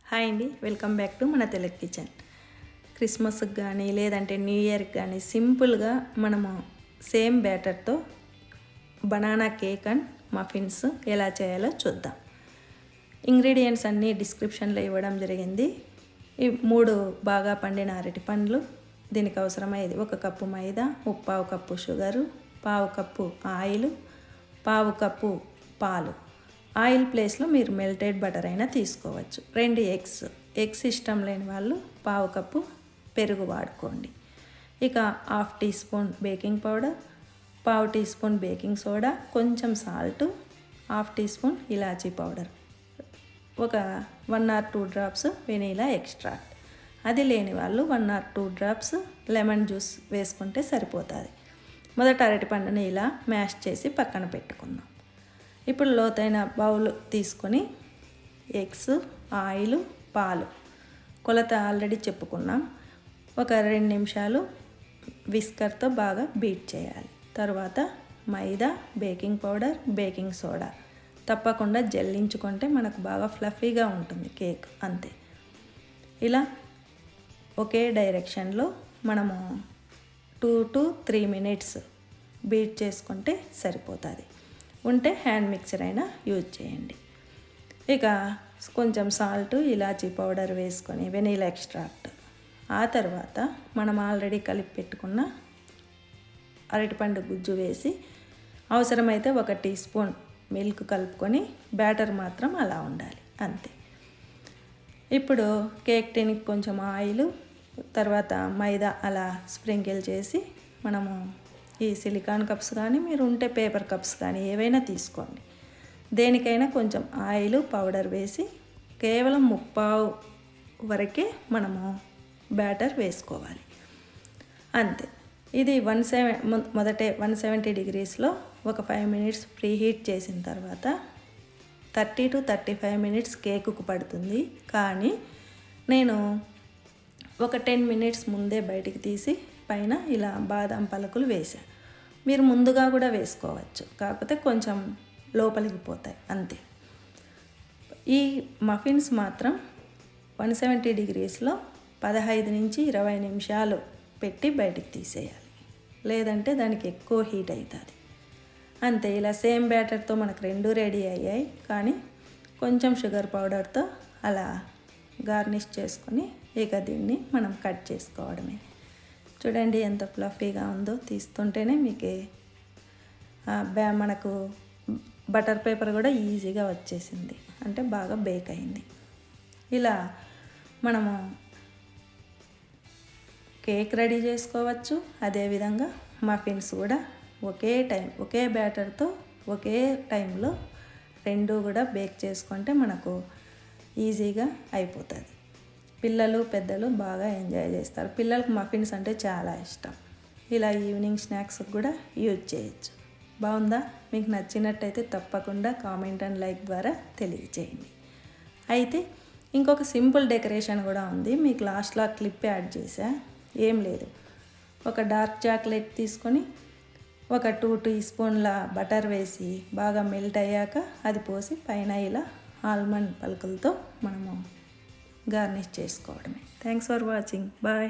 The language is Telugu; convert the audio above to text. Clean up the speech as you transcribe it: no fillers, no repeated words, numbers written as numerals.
హాయ్ అండి, వెల్కమ్ బ్యాక్ టు మన తెలుగు కిచెన్. క్రిస్మస్కి కానీ లేదంటే న్యూ ఇయర్కి కానీ సింపుల్గా మనము సేమ్ బ్యాటర్తో బనానా కేక్ అండ్ మఫిన్స్ ఎలా చేయాలో చూద్దాం. ఇంగ్రీడియంట్స్ అన్నీ డిస్క్రిప్షన్లో ఇవ్వడం జరిగింది. ఈ 3 బాగా పండిన అరటి పండ్లు, దీనికి అవసరమయ్యేది 1 కప్పు మైదా, 1/4 cup sugar, 1/4 cup oil, 1/4 cup పాలు. ఆయిల్ ప్లేస్లో మీరు మెల్టెడ్ బటర్ అయినా తీసుకోవచ్చు. 2 ఎగ్స్ ఇష్టం లేని వాళ్ళు 1/4 కప్పు పెరుగు వాడుకోండి. ఇక 1/2 teaspoon baking powder, 1/4 teaspoon baking soda, కొంచెం సాల్ట్, 1/2 టీ స్పూన్ ఇలాచీ పౌడర్, ఒక 1 or 2 డ్రాప్స్ వెనీలా ఎక్స్ట్రాక్ట్. అది లేని వాళ్ళు 1 or 2 డ్రాప్స్ లెమన్ జ్యూస్ వేసుకుంటే సరిపోతుంది. మొదట అరటిపండుని ఇలా మ్యాష్ చేసి పక్కన పెట్టుకుందాం. ఇప్పుడు లోతైన బౌల్ తీసుకొని ఎగ్స్, ఆయిల్, పాలు కొలత ఆల్రెడీ చెప్పుకున్నాం. ఒక 2 నిమిషాలు విస్కర్తో బాగా బీట్ చేయాలి. తర్వాత మైదా, బేకింగ్ పౌడర్, బేకింగ్ సోడా తప్పకుండా జల్లించుకుంటే మనకు బాగా ఫ్లఫీగా ఉంటుంది కేక్. అంతే. ఇలా ఒకే డైరెక్షన్లో మనము 2 to 3 minutes బీట్ చేసుకుంటే సరిపోతుంది. ఉంటే హ్యాండ్ మిక్సర్ అయినా యూజ్ చేయండి. ఇక కొంచెం సాల్ట్, ఇలాచీ పౌడర్ వేసుకొని వెనీలా ఎక్స్ట్రాక్ట్. ఆ తర్వాత మనం ఆల్రెడీ కలిపి పెట్టుకున్న అరటిపండు గుజ్జు వేసి అవసరమైతే 1 టీ స్పూన్ మిల్క్ కలుపుకొని బ్యాటర్ మాత్రం అలా ఉండాలి. అంతే. ఇప్పుడు కేక్ టిన్కి కొంచెం ఆయిల్, తర్వాత మైదా అలా స్ప్రింకిల్ చేసి మనము ఈ సిలికాన్ కప్స్ కానీ మీరు ఉంటే పేపర్ కప్స్ కానీ ఏవైనా తీసుకోండి. దేనికైనా కొంచెం ఆయిల్, పౌడర్ వేసి కేవలం 1/2 వరకే మనము బ్యాటర్ వేసుకోవాలి. అంతే. ఇది మొదటే 170 degreesలో ఒక 5 minutes ప్రీ హీట్ చేసిన తర్వాత 30 to 35 minutes కేకుకు పడుతుంది. కానీ నేను ఒక 10 minutes ముందే బయటికి తీసి పైన ఇలా బాదం పలుకులు వేసా. మీరు ముందుగా కూడా వేసుకోవచ్చు, కాకపోతే కొంచెం లోపలికి పోతాయి. అంతే. ఈ మఫిన్స్ మాత్రం 170 degreesలో 15 నుంచి 20 నిమిషాలు పెట్టి బయటికి తీసేయాలి, లేదంటే దానికి ఎక్కువ హీట్ అవుతుంది. అంతే. ఇలా సేమ్ బ్యాటర్తో మనకు 2 రెడీ అయ్యాయి. కానీ కొంచెం షుగర్ పౌడర్తో అలా గార్నిష్ చేసుకొని ఇక దీన్ని మనం కట్ చేసుకోవడమే. చూడండి ఎంత ఫ్లఫీగా ఉందో. తీస్తుంటేనే మీకు మనకు బటర్ పేపర్ కూడా ఈజీగా వచ్చేసింది, అంటే బాగా బేక్ అయింది. ఇలా మనము కేక్ రెడీ చేసుకోవచ్చు. అదేవిధంగా మఫిన్స్ కూడా ఒకే బ్యాటర్తో ఒకే టైంలో 2 కూడా బేక్ చేసుకుంటే మనకు ఈజీగా అయిపోతుంది. పిల్లలు, పెద్దలు బాగా ఎంజాయ్ చేస్తారు. పిల్లలకు మఫిన్స్ అంటే చాలా ఇష్టం. ఇలా ఈవినింగ్ స్నాక్స్కి కూడా యూజ్ చేయొచ్చు. బాగుందా? మీకు నచ్చినట్టయితే తప్పకుండా కామెంట్ అండ్ లైక్ ద్వారా తెలియజేయండి. అయితే ఇంకొక సింపుల్ డెకరేషన్ కూడా ఉంది. మీకు లాస్ట్లో క్లిప్ యాడ్ చేసా. ఏం లేదు, ఒక డార్క్ చాక్లెట్ తీసుకొని ఒక 2 టీ స్పూన్ల బటర్ వేసి బాగా మెల్ట్ అయ్యాక అది పోసి పైన ఇలా ఆల్మండ్ పలుకులతో మనము గార్నిష్ చేసుకోవడమే. Thanks for watching. బాయ్.